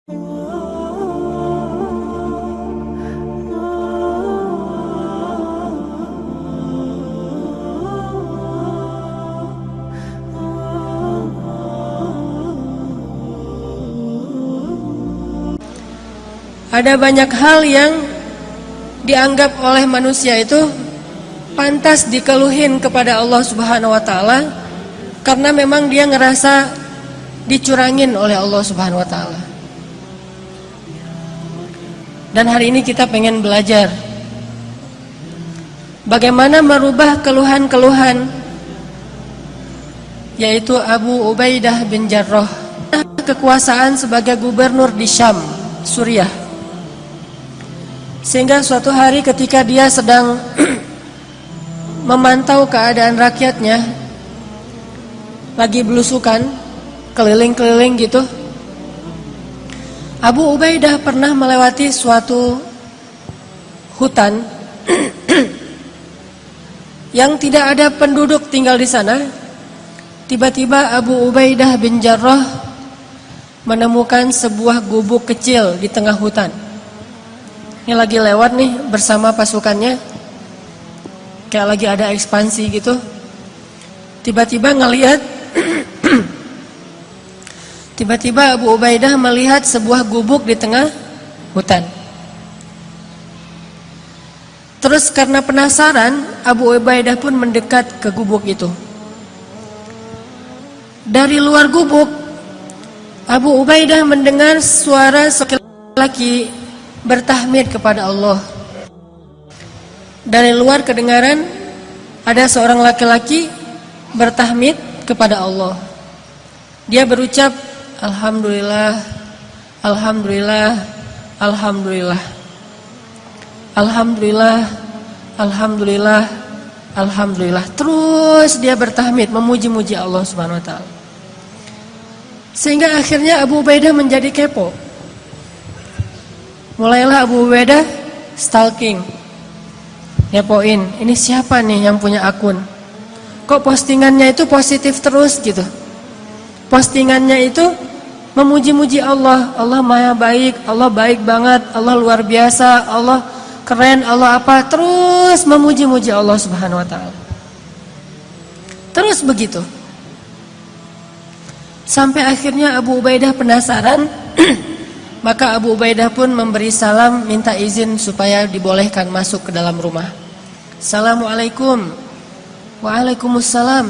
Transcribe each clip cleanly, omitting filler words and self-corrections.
Ada banyak hal yang dianggap oleh manusia itu pantas dikeluhin kepada Allah Subhanahu wa taala karena memang dia ngerasa dicurangin oleh Allah Subhanahu wa taala. Dan hari ini kita pengen belajar bagaimana merubah keluhan-keluhan, yaitu Abu Ubaidah bin Jarrah, kekuasaan sebagai gubernur di Syam, Suriah. Sehingga suatu hari ketika dia sedang memantau keadaan rakyatnya, lagi belusukan, keliling-keliling gitu, Abu Ubaidah pernah melewati suatu hutan yang tidak ada penduduk tinggal di sana. Tiba-tiba Abu Ubaidah bin Jarrah menemukan sebuah gubuk kecil di tengah hutan. Ini lagi lewat nih bersama pasukannya, kayak lagi ada ekspansi gitu. Tiba-tiba ngelihat tiba-tiba Abu Ubaidah melihat sebuah gubuk di tengah hutan. Terus karena penasaran, Abu Ubaidah pun mendekat ke gubuk itu. Dari luar gubuk, Abu Ubaidah mendengar suara laki-laki bertahmid kepada Allah. Dari luar kedengaran ada seorang laki-laki bertahmid kepada Allah. Dia berucap, Alhamdulillah, Alhamdulillah, Alhamdulillah, Alhamdulillah, Alhamdulillah, Alhamdulillah. Terus dia bertahmid, memuji-muji Allah Subhanahu wa taala. Sehingga akhirnya Abu Ubaidah menjadi kepo. Mulailah Abu Ubaidah stalking, ngepoin, ini siapa nih yang punya akun? Kok postingannya itu positif terus gitu? Postingannya itu memuji-muji Allah, Allah maha baik, Allah baik banget, Allah luar biasa, Allah keren, Allah apa, terus memuji-muji Allah Subhanahu wa taala. Terus begitu. Sampai akhirnya Abu Ubaidah penasaran. Maka Abu Ubaidah pun memberi salam, minta izin supaya dibolehkan masuk ke dalam rumah. Assalamualaikum. Waalaikumsalam.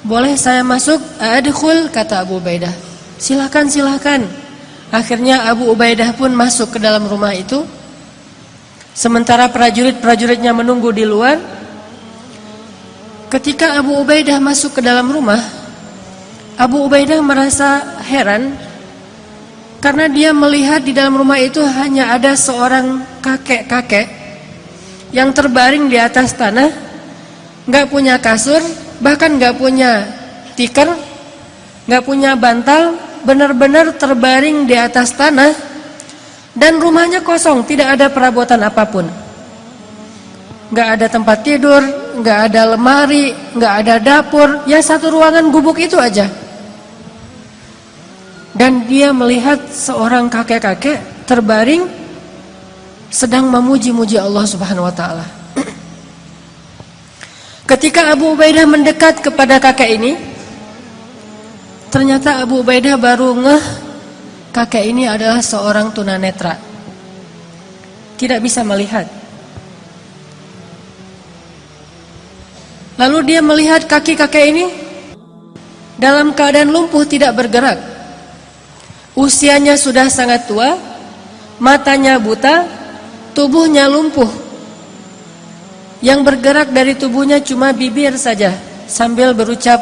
Boleh saya masuk? Adkhul, kata Abu Ubaidah. Silakan, silakan. Akhirnya Abu Ubaidah pun masuk ke dalam rumah itu. Sementara prajurit-prajuritnya menunggu di luar. Ketika Abu Ubaidah masuk ke dalam rumah, Abu Ubaidah merasa heran karena dia melihat di dalam rumah itu hanya ada seorang kakek-kakek yang terbaring di atas tanah, nggak punya kasur, bahkan nggak punya tikar, nggak punya bantal, benar-benar terbaring di atas tanah, dan rumahnya kosong, tidak ada perabotan apapun, nggak ada tempat tidur, nggak ada lemari, nggak ada dapur, ya satu ruangan gubuk itu aja. Dan dia melihat seorang kakek-kakek terbaring sedang memuji-muji Allah Subhanahu wa taala. Ketika Abu Ubaidah mendekat kepada kakek ini, ternyata Abu Ubaidah baru ngeh kakek ini adalah seorang tunanetra. Tidak bisa melihat. Lalu dia melihat kaki kakek ini dalam keadaan lumpuh, tidak bergerak. Usianya sudah sangat tua, matanya buta, tubuhnya lumpuh. Yang bergerak dari tubuhnya cuma bibir saja sambil berucap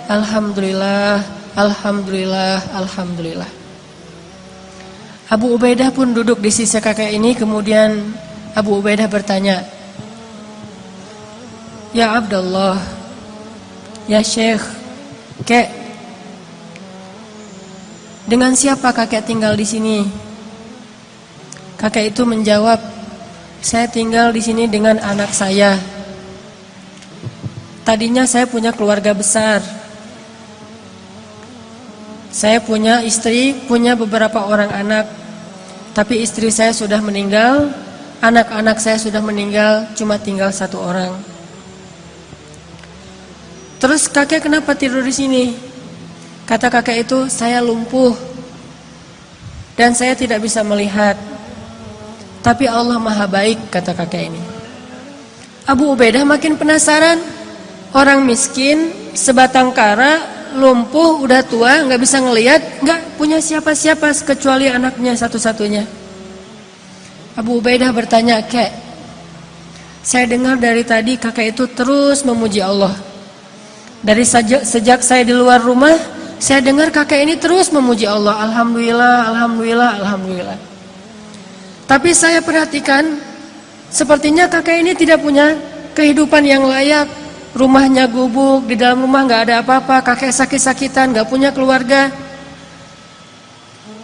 Alhamdulillah, Alhamdulillah, Alhamdulillah. Abu Ubaidah pun duduk di sisi kakek ini. Kemudian Abu Ubaidah bertanya, Ya Abdullah, Ya Syekh, Kek, dengan siapa kakek tinggal di sini? Kakek itu menjawab, saya tinggal di sini dengan anak saya. Tadinya saya punya keluarga besar. Saya punya istri, punya beberapa orang anak, tapi istri saya sudah meninggal, anak-anak saya sudah meninggal, cuma tinggal 1 orang. Terus kakek kenapa tidur di sini? Kata kakek itu, saya lumpuh dan saya tidak bisa melihat. Tapi Allah maha baik, kata kakek ini. Abu Ubaidah makin penasaran. Orang miskin, sebatang kara, lumpuh, udah tua, gak bisa ngelihat, gak punya siapa-siapa kecuali anaknya satu-satunya. Abu Ubaidah bertanya, "Kek, saya dengar dari tadi kakek itu terus memuji Allah. Dari sejak saya di luar rumah, saya dengar kakek ini terus memuji Allah. Alhamdulillah, Alhamdulillah, Alhamdulillah. Tapi saya perhatikan, sepertinya kakek ini tidak punya kehidupan yang layak. Rumahnya gubuk, di dalam rumah gak ada apa-apa, kakek sakit-sakitan, gak punya keluarga.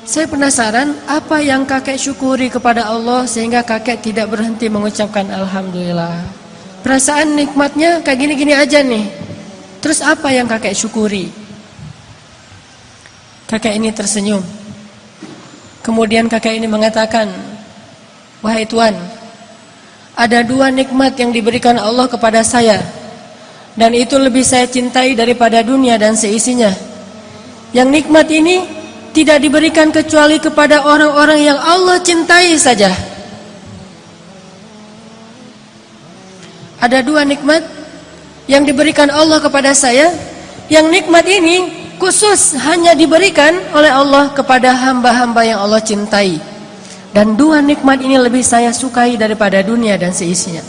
Saya penasaran, apa yang kakek syukuri kepada Allah sehingga kakek tidak berhenti mengucapkan Alhamdulillah. Perasaan nikmatnya kayak gini-gini aja nih. Terus apa yang kakek syukuri?" Kakek ini tersenyum. Kemudian kakek ini mengatakan, "Wahai Tuan, ada 2 nikmat yang diberikan Allah kepada saya, dan itu lebih saya cintai daripada dunia dan seisinya. Yang nikmat ini tidak diberikan kecuali kepada orang-orang yang Allah cintai saja. Ada 2 nikmat yang diberikan Allah kepada saya, yang nikmat ini khusus hanya diberikan oleh Allah kepada hamba-hamba yang Allah cintai. Dan 2 nikmat ini lebih saya sukai daripada dunia dan seisinya.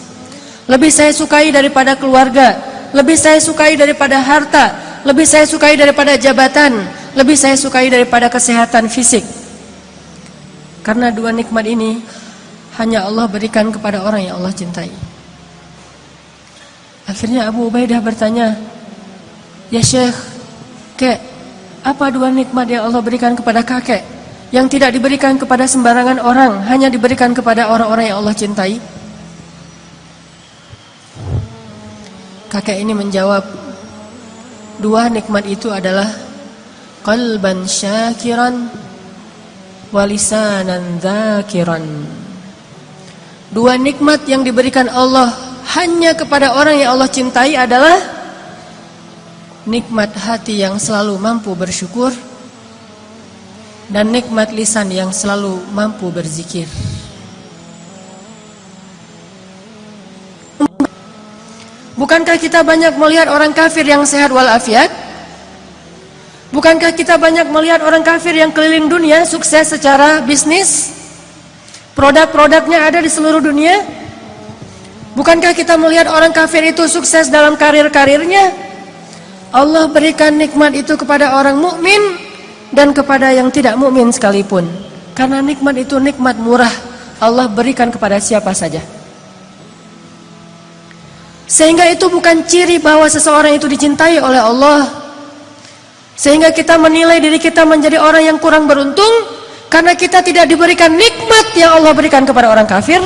Lebih saya sukai daripada keluarga, lebih saya sukai daripada harta, lebih saya sukai daripada jabatan, lebih saya sukai daripada kesehatan fisik. Karena 2 nikmat ini hanya Allah berikan kepada orang yang Allah cintai." Akhirnya Abu Ubaidah bertanya, "Ya Syekh, Kek, apa 2 nikmat yang Allah berikan kepada kakek yang tidak diberikan kepada sembarangan orang, hanya diberikan kepada orang-orang yang Allah cintai?" Kakek ini menjawab, 2 nikmat itu adalah qalban syakiran wa lisanan dzakiran. 2 nikmat yang diberikan Allah hanya kepada orang yang Allah cintai adalah nikmat hati yang selalu mampu bersyukur dan nikmat lisan yang selalu mampu berzikir. Bukankah kita banyak melihat orang kafir yang sehat walafiat? Bukankah kita banyak melihat orang kafir yang keliling dunia, sukses secara bisnis? Produk-produknya ada di seluruh dunia. Bukankah kita melihat orang kafir itu sukses dalam karir-karirnya? Allah berikan nikmat itu kepada orang mukmin dan kepada yang tidak mukmin sekalipun. Karena nikmat itu nikmat murah, Allah berikan kepada siapa saja. Sehingga itu bukan ciri bahwa seseorang itu dicintai oleh Allah. Sehingga kita menilai diri kita menjadi orang yang kurang beruntung karena kita tidak diberikan nikmat yang Allah berikan kepada orang kafir.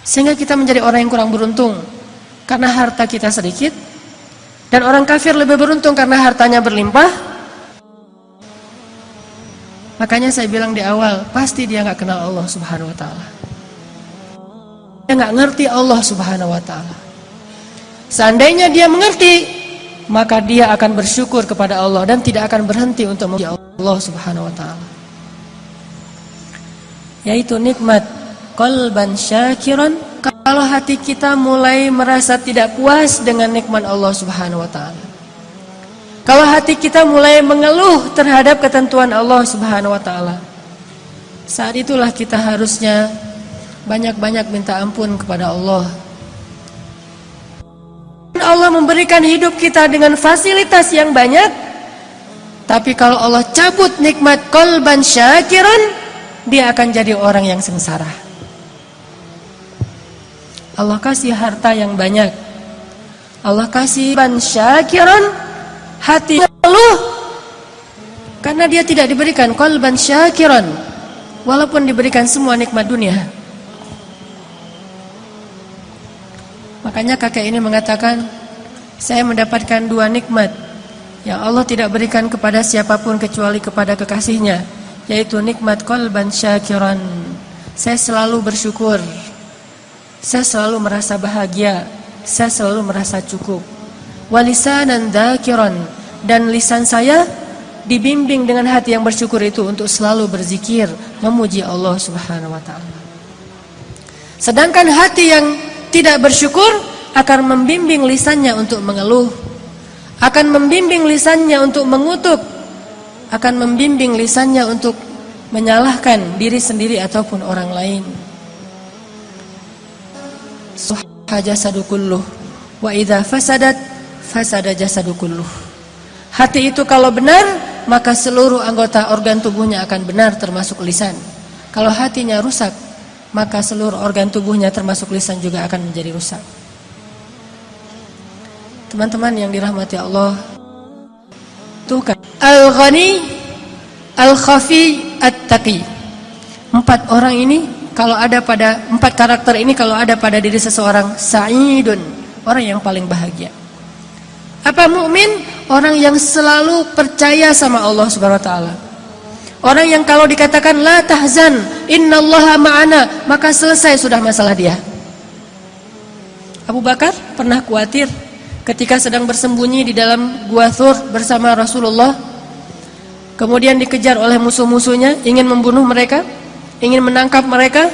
Sehingga kita menjadi orang yang kurang beruntung karena harta kita sedikit, dan orang kafir lebih beruntung karena hartanya berlimpah. Makanya saya bilang di awal, pasti dia gak kenal Allah Subhanahu wa ta'ala. Dia gak ngerti Allah Subhanahu wa ta'ala. Seandainya dia mengerti, maka dia akan bersyukur kepada Allah dan tidak akan berhenti untuk memuji Allah Subhanahu wa ta'ala. Yaitu nikmat qalban syakiran. Kalau hati kita mulai merasa tidak puas dengan nikmat Allah Subhanahu wa ta'ala, kalau hati kita mulai mengeluh terhadap ketentuan Allah Subhanahu wa ta'ala, saat itulah kita harusnya banyak-banyak minta ampun kepada Allah. Allah memberikan hidup kita dengan fasilitas yang banyak, tapi kalau Allah cabut nikmat qalban syakiran, dia akan jadi orang yang sengsara. Allah kasih harta yang banyak, Allah kasih qalban syakiran, hati mengeluh karena dia tidak diberikan qalban syakiran, walaupun diberikan semua nikmat dunia. Makanya kakek ini mengatakan, saya mendapatkan 2 nikmat yang Allah tidak berikan kepada siapapun kecuali kepada kekasihnya, yaitu nikmat qalban syakiran. Saya selalu bersyukur, saya selalu merasa bahagia, saya selalu merasa cukup. Walisanan dzakiran, dan lisan saya dibimbing dengan hati yang bersyukur itu untuk selalu berzikir, memuji Allah Subhanahu wa taala. Sedangkan hati yang tidak bersyukur akan membimbing lisannya untuk mengeluh, akan membimbing lisannya untuk mengutuk, akan membimbing lisannya untuk menyalahkan diri sendiri ataupun orang lain. Sahha jasadu kulluh wa idza fasadat fasada jasadu kulluh. Hati itu kalau benar, maka seluruh anggota organ tubuhnya akan benar, termasuk lisan. Kalau hatinya rusak, maka seluruh organ tubuhnya termasuk lisan juga akan menjadi rusak. Teman-teman yang dirahmati Allah, tuh kan Al-Ghani, Al-Khafi, At-Taqi. 4 orang ini kalau ada pada 4 karakter ini kalau ada pada diri seseorang, sa'idun, orang yang paling bahagia. Apa mukmin? Orang yang selalu percaya sama Allah Subhanahu wa taala. Orang yang kalau dikatakan la tahzan, innallaha ma'ana, maka selesai sudah masalah dia. Abu Bakar pernah khawatir ketika sedang bersembunyi di dalam Gua Thur bersama Rasulullah. Kemudian dikejar oleh musuh-musuhnya, ingin membunuh mereka, ingin menangkap mereka.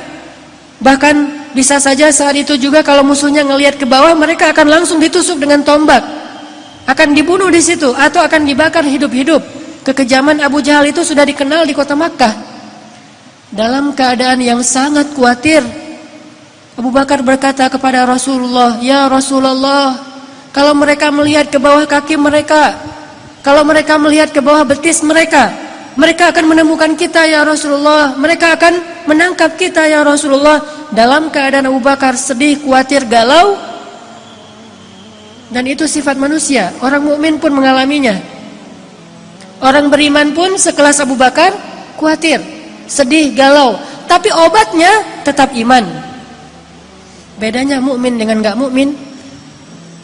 Bahkan bisa saja saat itu juga kalau musuhnya ngelihat ke bawah, mereka akan langsung ditusuk dengan tombak, akan dibunuh di situ atau akan dibakar hidup-hidup. Kekejaman Abu Jahal itu sudah dikenal di kota Makkah. Dalam keadaan yang sangat khawatir, Abu Bakar berkata kepada Rasulullah, "Ya Rasulullah, kalau mereka melihat ke bawah kaki mereka, kalau mereka melihat ke bawah betis mereka, mereka akan menemukan kita ya Rasulullah, mereka akan menangkap kita ya Rasulullah." Dalam keadaan Abu Bakar sedih, khawatir, galau. Dan itu sifat manusia, orang mukmin pun mengalaminya. Orang beriman pun sekelas Abu Bakar khawatir, sedih, galau, tapi obatnya tetap iman. Bedanya mukmin dengan enggak mukmin.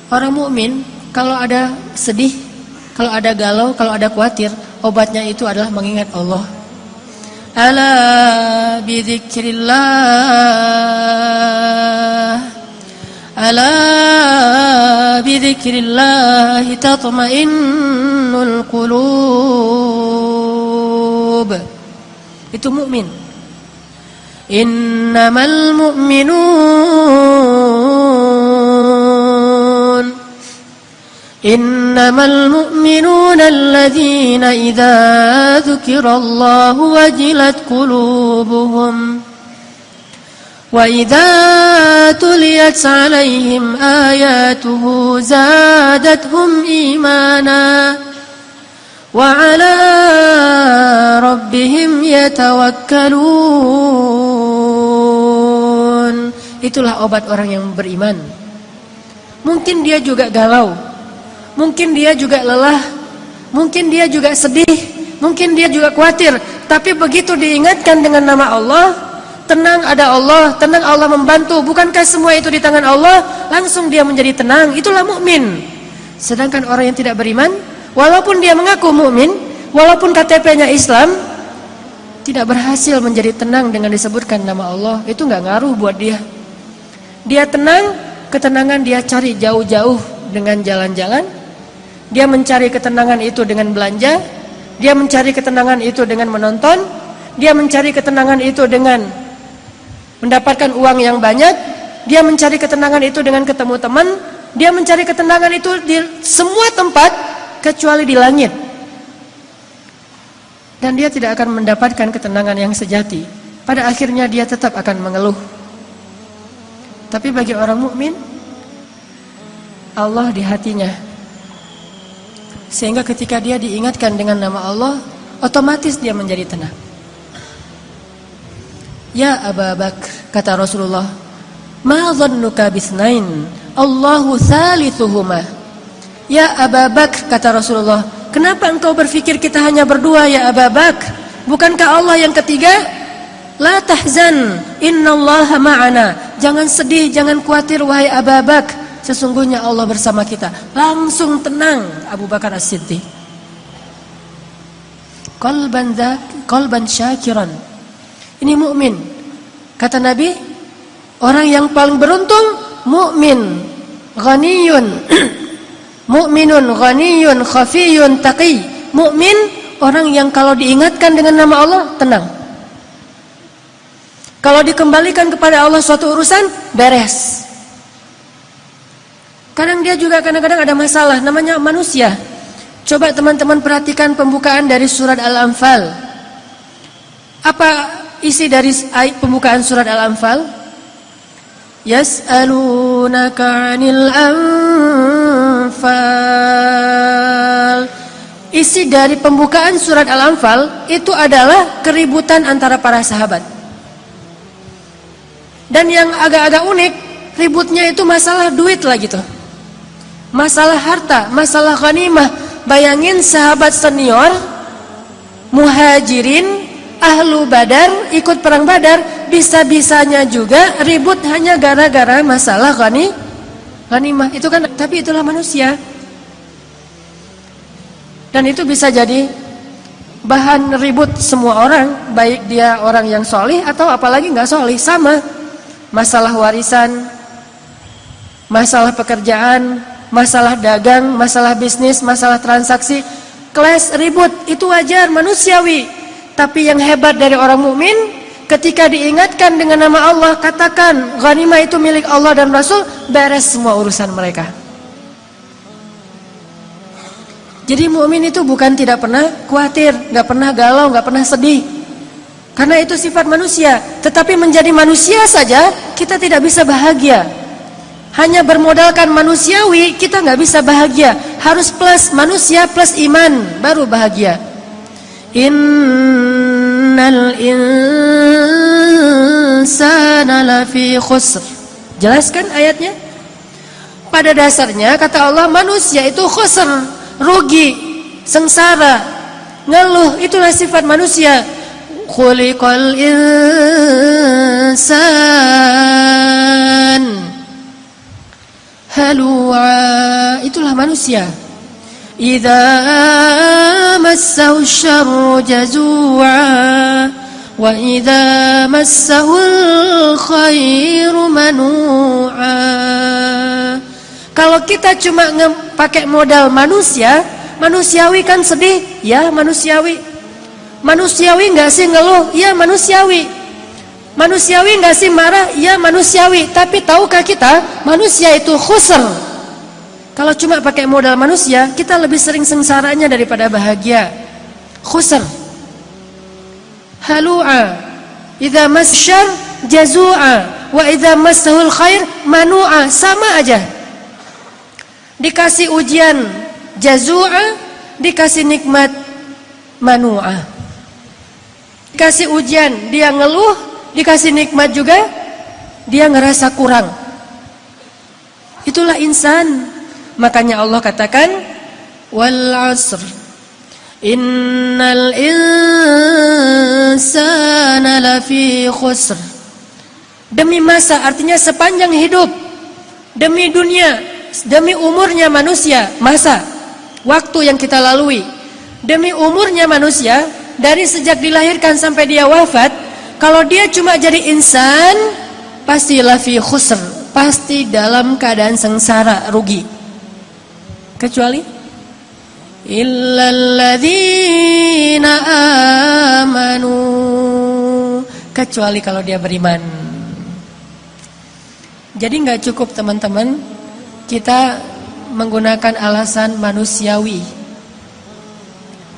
Orang mukmin kalau ada sedih, kalau ada galau, kalau ada khawatir, obatnya itu adalah mengingat Allah. Ala bidzikrillah, ala bidzikrillah tatma'innul qulub. Itu mukmin. Innamal mu'minuna alladzina idza dzukirallahu wajilat qulubuhum wa idza tuliyat 'alaihim ayatuhu zadatuhum imana wa 'ala rabbihim yatawakkalun. Itulah obat orang yang beriman. Mungkin dia juga galau, mungkin dia juga lelah, mungkin dia juga sedih, mungkin dia juga khawatir, tapi begitu diingatkan dengan nama Allah, tenang ada Allah, tenang Allah membantu. Bukankah semua itu di tangan Allah? Langsung dia menjadi tenang. Itulah mukmin. Sedangkan orang yang tidak beriman, walaupun dia mengaku mukmin, walaupun KTP-nya Islam, tidak berhasil menjadi tenang dengan disebutkan nama Allah. Itu enggak ngaruh buat dia. Dia tenang, ketenangan dia cari jauh-jauh dengan jalan-jalan. Dia mencari ketenangan itu dengan belanja. Dia mencari ketenangan itu dengan menonton. Dia mencari ketenangan itu dengan mendapatkan uang yang banyak. Dia mencari ketenangan itu dengan ketemu teman. Dia mencari ketenangan itu di semua tempat kecuali di langit. Dan dia tidak akan mendapatkan ketenangan yang sejati. Pada akhirnya dia tetap akan mengeluh. Tapi bagi orang mukmin, Allah di hatinya. Sehingga ketika dia diingatkan dengan nama Allah, otomatis dia menjadi tenang. Ya Abu Bakar, kata Rasulullah, ma dhannuka bisnain, Allahu thalithuhuma. Ya Abu Bakar, kata Rasulullah, kenapa engkau berpikir kita hanya berdua ya Abu Bakar? Bukankah Allah yang ketiga? La tahzan, innallaha ma'ana. Jangan sedih, jangan khawatir wahai Abu Bakar. sesungguhnya Allah bersama kita. Langsung tenang Abu Bakar As-Siddiq. Qalban syakiran. Ini mukmin. Kata Nabi, orang yang paling beruntung mukmin, ghaniyun, mukminun ghaniyun khafiyun taqi. Mukmin orang yang kalau diingatkan dengan nama Allah tenang. Kalau dikembalikan kepada Allah suatu urusan beres. Kadang dia juga kadang-kadang ada masalah, namanya manusia. Coba teman-teman perhatikan pembukaan dari surat Al-Anfal. Apa isi dari pembukaan surat Al-Anfal? Yas'alunaka 'anil anfal. Isi dari pembukaan surat Al-Anfal itu adalah keributan antara para sahabat. Dan yang agak-agak unik, ributnya itu masalah duit lah gitu. Masalah harta, masalah ghanimah. Bayangin sahabat senior, muhajirin, ahlu badar, ikut perang badar, bisa-bisanya juga ribut hanya gara-gara masalah ghanimah. Itu kan, tapi itulah manusia. Dan itu bisa jadi bahan ribut semua orang, baik dia orang yang solih atau apalagi nggak solih, sama. Masalah warisan, masalah pekerjaan, masalah dagang, masalah bisnis, masalah transaksi, clash, ribut, itu wajar, manusiawi. Tapi yang hebat dari orang mukmin, ketika diingatkan dengan nama Allah, katakan ghanimah itu milik Allah dan Rasul, beres semua urusan mereka. Jadi mukmin itu bukan tidak pernah khawatir, nggak pernah galau, nggak pernah sedih. Karena itu sifat manusia. Tetapi menjadi manusia saja kita tidak bisa bahagia. Hanya bermodalkan manusiawi kita nggak bisa bahagia. Harus plus manusia plus iman baru bahagia. Innal insana lafi khusr. Jelaskan ayatnya. Pada dasarnya kata Allah manusia itu khusr, rugi, sengsara, ngeluh, itulah sifat manusia. Khuliqal insan halu'a, itulah manusia. Idza massahu syarru jazu'a wa idza massahul khairu manu'a. Kalau kita cuma pakai modal manusia, manusiawi kan sedih, ya manusiawi. Manusiawi enggak sih ngeluh? Ya manusiawi. Manusiawi enggak sih marah? Ya manusiawi. Tapi tahukah kita manusia itu khusr? Kalau cuma pakai modal manusia, kita lebih sering sengsaranya daripada bahagia. Khusr. Halu'a. Idza masyar jazu'a wa idza massahul khair manu'a. Sama aja. Dikasih ujian jazu'a, dikasih nikmat manu'a. Dikasih ujian, dia ngeluh, dikasih nikmat juga, dia ngerasa kurang. Itulah insan. Makanya Allah katakan, wal 'asr, innal insana lafi khusr. Demi masa, artinya sepanjang hidup, demi dunia, demi umurnya manusia, masa, waktu yang kita lalui, demi umurnya manusia, dari sejak dilahirkan sampai dia wafat, kalau dia cuma jadi insan, pasti lafi khusr, pasti dalam keadaan sengsara, rugi. Kecuali illalladzina amanu, kecuali kalau dia beriman. Jadi nggak cukup teman-teman kita menggunakan alasan manusiawi.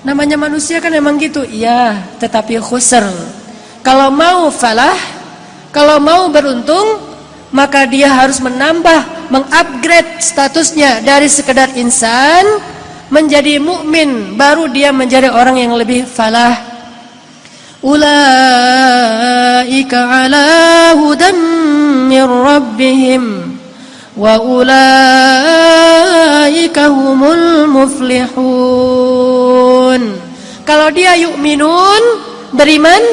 Namanya manusia kan memang gitu, iya, tetapi khusr. Kalau mau falah, kalau mau beruntung, maka dia harus menambah, mengupgrade statusnya dari sekedar insan menjadi mukmin, baru dia menjadi orang yang lebih falah. Ulaika ala hudan min rabbihim wa ulaika humul muflihun. Kalau dia yu'minun, beriman,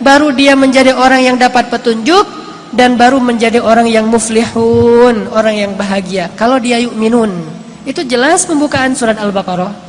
baru dia menjadi orang yang dapat petunjuk, dan baru menjadi orang yang muflihun, orang yang bahagia. Kalau dia yu'minun, itu jelas pembukaan surat Al-Baqarah.